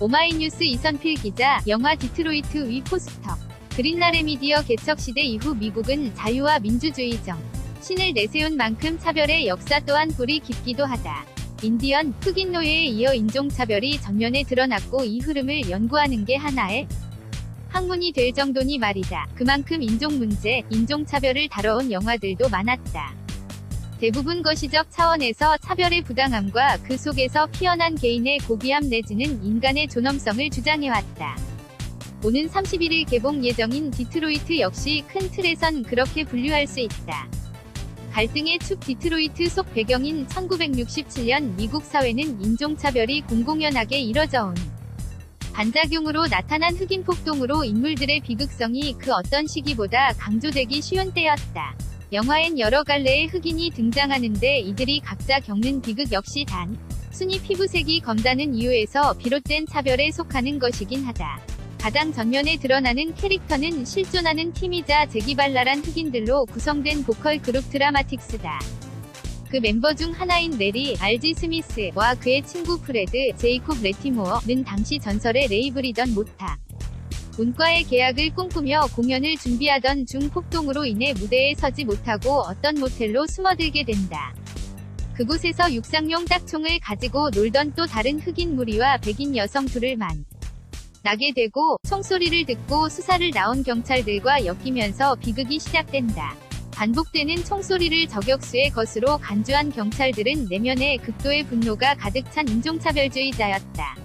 오마이뉴스 이선필 기자, 영화 디트로이트 위 포스터. 그린라레 미디어 개척 시대 이후 미국은 자유와 민주주의적 신을 내세운 만큼 차별의 역사 또한 뿌리 깊기도 하다. 인디언, 흑인 노예에 이어 인종차별이 전면에 드러났고 이 흐름을 연구하는 게 하나의 학문이 될 정도니 말이다. 그만큼 인종 문제, 인종차별을 다뤄온 영화들도 많았다. 대부분 거시적 차원에서 차별의 부당함과 그 속에서 피어난 개인의 고귀함 내지는 인간의 존엄성을 주장해왔다. 오는 31일 개봉 예정인 디트로이트 역시 큰 틀에선 그렇게 분류할 수 있다. 갈등의 축 디트로이트 속 배경인 1967년 미국 사회는 인종차별이 공공연하게 이뤄져온 반작용으로 나타난 흑인 폭동으로 인물들의 비극성이 그 어떤 시기보다 강조되기 쉬운 때였다. 영화엔 여러 갈래의 흑인이 등장하는데 이들이 각자 겪는 비극 역시 단 순위 피부색이 검다는 이유에서 비롯된 차별에 속하는 것이긴 하다. 가장 전면에 드러나는 캐릭터는 실존하는 팀이자 재기발랄한 흑인들로 구성된 보컬 그룹 드라마틱스다. 그 멤버 중 하나인 레리 R.G. 스미스와 그의 친구 프레드 제이콥 레티모어는 당시 전설의 레이블이던 모타 문과의 계약을 꿈꾸며 공연을 준비하던 중 폭동으로 인해 무대에 서지 못하고 어떤 모텔로 숨어들게 된다. 그곳에서 육상용 딱총을 가지고 놀던 또 다른 흑인 무리와 백인 여성 둘을 만나게 되고 총소리를 듣고 수사를 나온 경찰들과 엮이면서 비극이 시작된다. 반복되는 총소리를 저격수의 것으로 간주한 경찰들은 내면에 극도의 분노가 가득 찬 인종차별주의자였다.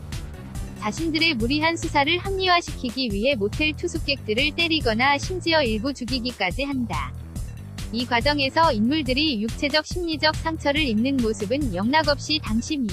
자신들의 무리한 수사를 합리화시키기 위해 모텔 투숙객들을 때리거나 심지어 일부 죽이기까지 한다. 이 과정에서 인물들이 육체적 심리적 상처를 입는 모습은 영락없이 당시 미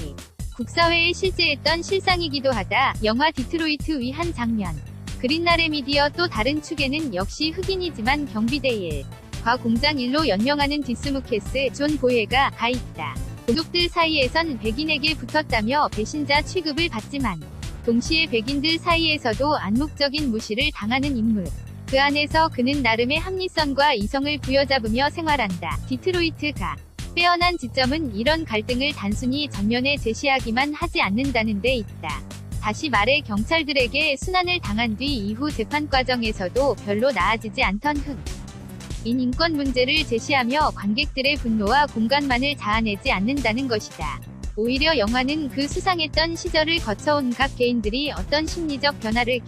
국사회에 실제했던 실상이기도 하다. 영화 디트로이트 위 한 장면. 그린라레 미디어 또 다른 축에는 역시 흑인이지만 경비대 1과 공장 1로 연명하는 디스무케스 존 보헤가 가 있다. 도둑들 사이에선 백인에게 붙었다며 배신자 취급을 받지만 동시에 백인들 사이에서도 암묵적인 무시를 당하는 인물. 그 안에서 그는 나름의 합리성과 이성을 부여잡으며 생활한다. 디트로이트가 빼어난 지점은 이런 갈등을 단순히 전면에 제시하기만 하지 않는다는 데 있다. 다시 말해 경찰들에게 순환을 당한 뒤 이후 재판 과정에서도 별로 나아지지 않던 흑인 인권 문제를 제시하며 관객들의 분노와 공감만을 자아내지 않는다는 것이다. 오히려 영화는 그 수상했던 시절을 거쳐온 각 개인들이 어떤 심리적 변화를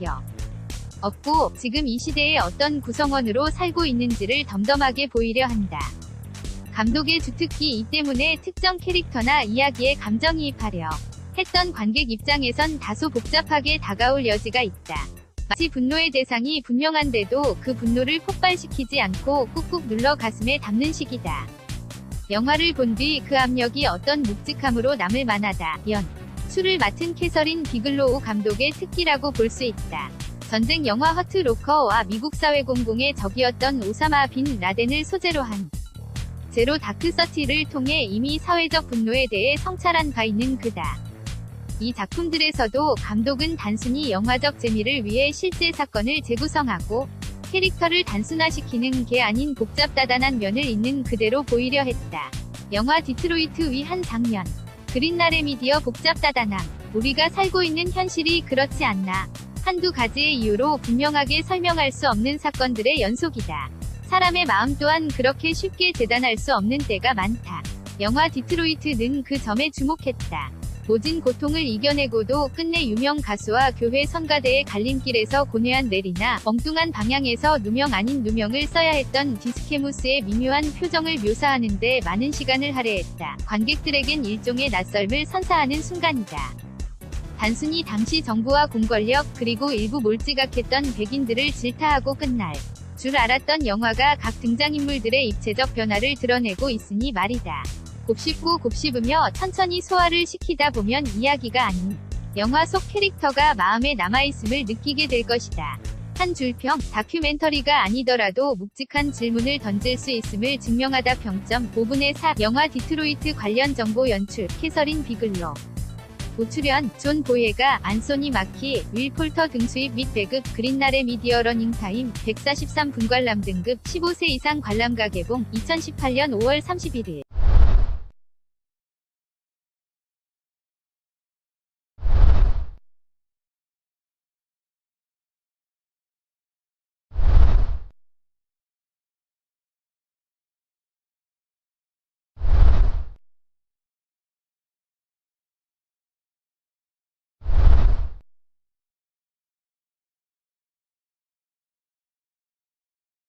겪었고 지금 이 시대의 어떤 구성원으로 살고 있는지를 덤덤하게 보이려 한다. 감독의 주특기 이 때문에 특정 캐릭터나 이야기에 감정이입하려 했던 관객 입장에선 다소 복잡하게 다가올 여지가 있다. 마치 분노의 대상이 분명한데도 그 분노를 폭발시키지 않고 꾹꾹 눌러 가슴에 담는 식이다. 영화를 본 뒤 그 압력이 어떤 묵직함으로 남을 만하다. 연출을 맡은 캐서린 비글로우 감독의 특기라고 볼 수 있다. 전쟁 영화 허트 로커와 미국 사회 공공의 적이었던 오사마 빈 라덴을 소재로 한 제로 다크 서티를 통해 이미 사회적 분노에 대해 성찰한 바 있는 그다. 이 작품들에서도 감독은 단순히 영화적 재미를 위해 실제 사건을 재구성하고 캐릭터를 단순화시키는 게 아닌 복잡다단한 면을 있는 그대로 보이려 했다. 영화 디트로이트 위 한 장면. 그린라레 미디어 복잡다단함. 우리가 살고 있는 현실이 그렇지 않나. 한두 가지의 이유로 분명하게 설명할 수 없는 사건들의 연속이다. 사람의 마음 또한 그렇게 쉽게 재단할 수 없는 때가 많다. 영화 디트로이트는 그 점에 주목했다. 모진 고통을 이겨내고도 끝내 유명 가수와 교회 성가대의 갈림길에서 고뇌한 레리나 엉뚱한 방향에서 누명 아닌 누명을 써야 했던 디스케무스의 미묘한 표정을 묘사하는데 많은 시간을 할애했다. 관객들에겐 일종의 낯설음을 선사하는 순간이다. 단순히 당시 정부와 공권력 그리고 일부 몰지각했던 백인들을 질타하고 끝날 줄 알았던 영화가 각 등장인물들의 입체적 변화를 드러내고 있으니 말이다. 곱씹고 곱씹으며 천천히 소화를 시키다 보면 이야기가 아닌 영화 속 캐릭터가 마음에 남아있음을 느끼게 될 것이다. 한 줄평, 다큐멘터리가 아니더라도 묵직한 질문을 던질 수 있음을 증명하다. 평점 5분의 4. 영화 디트로이트 관련 정보 연출, 캐서린 비글로 우출연, 존 보헤가, 안소니 마키, 윌 폴터 등 수입 및 배급. 그린라레 미디어 러닝타임 143분 관람 등급 15세 이상 관람가 개봉 2018년 5월 31일